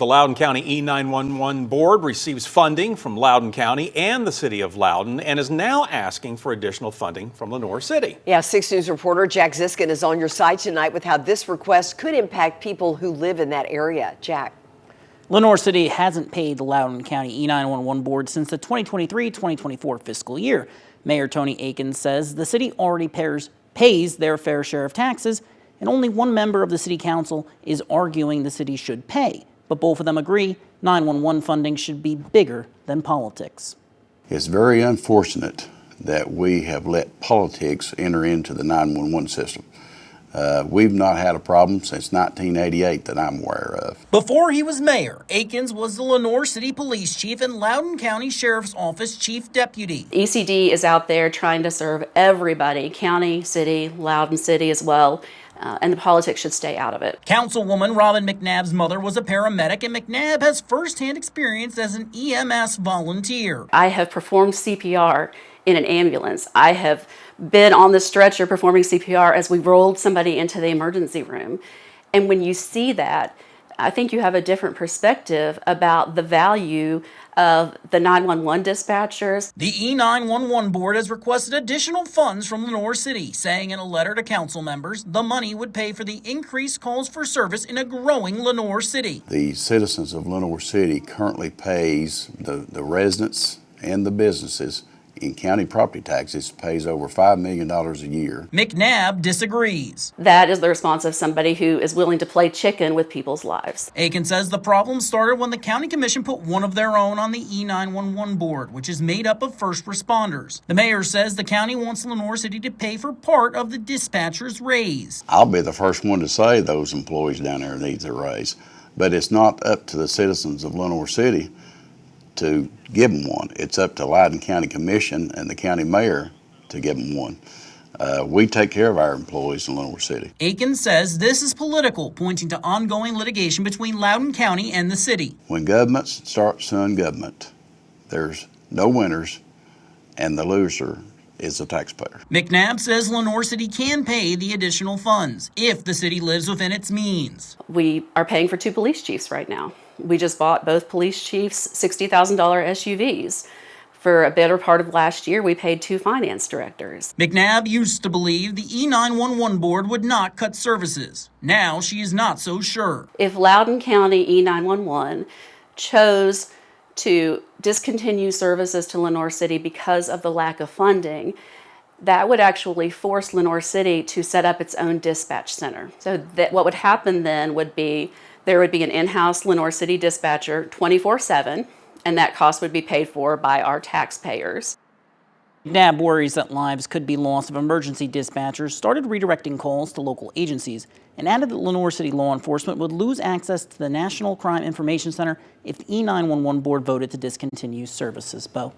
The Loudon County E-911 board receives funding from Loudon County and the City of Loudon and is now asking for additional funding from Lenoir City. Yeah, 6 News reporter Jack Ziskin is on your side tonight with how this request could impact people who live in that area. Jack. Lenoir City hasn't paid the Loudon County E-911 board since the 2023-2024 fiscal year. Mayor Tony Akins says the city already pays their fair share of taxes, and only one member of the city council is arguing the city should pay. But both of them agree 911 funding should be bigger than politics. It's very unfortunate that we have let politics enter into the 911 system. We've not had a problem since 1988 that I'm aware of. Before he was mayor, Akins was the Lenoir City Police Chief and Loudon County Sheriff's Office Chief Deputy. ECD is out there trying to serve everybody, county, city, Loudon City as well, and the politics should stay out of it. Councilwoman Robin McNabb's mother was a paramedic, and McNabb has firsthand experience as an EMS volunteer. I have performed CPR in an ambulance. I have been on the stretcher performing CPR as we rolled somebody into the emergency room. And when you see that, I think you have a different perspective about the value of the 911 dispatchers. The E-911 board has requested additional funds from Lenoir City, saying in a letter to council members the money would pay for the increased calls for service in a growing Lenoir City. The citizens of Lenoir City currently pays the residents and the businesses in county property taxes pays over $5 million a year. McNabb disagrees. That is the response of somebody who is willing to play chicken with people's lives. Akins says the problem started when the county commission put one of their own on the E-911 board, which is made up of first responders. The mayor says the county wants Lenoir City to pay for part of the dispatcher's raise. I'll be the first one to say those employees down there need a raise, but it's not up to the citizens of Lenoir City to give them one. It's up to Loudon County Commission and the county mayor to give them one. We take care of our employees in Lenoir City. Akins says this is political, pointing to ongoing litigation between Loudon County and the city. When government starts suing government, there's no winners, and the loser is the taxpayer. McNabb says Lenoir City can pay the additional funds if the city lives within its means. We are paying for 2 police chiefs right now. We just bought both police chiefs $60,000 SUVs. For a better part of last year, we paid 2 finance directors. McNabb used to believe the E-911 board would not cut services. Now she is not so sure. If Loudon County E-911 chose to discontinue services to Lenoir City because of the lack of funding, that would actually force Lenoir City to set up its own dispatch center. So that what would happen then would be there would be an in-house Lenoir City dispatcher 24/7, and that cost would be paid for by our taxpayers. McNabb worries that lives could be lost if emergency dispatchers started redirecting calls to local agencies, and added that Lenoir City law enforcement would lose access to the National Crime Information Center if the E-911 board voted to discontinue services. Bo.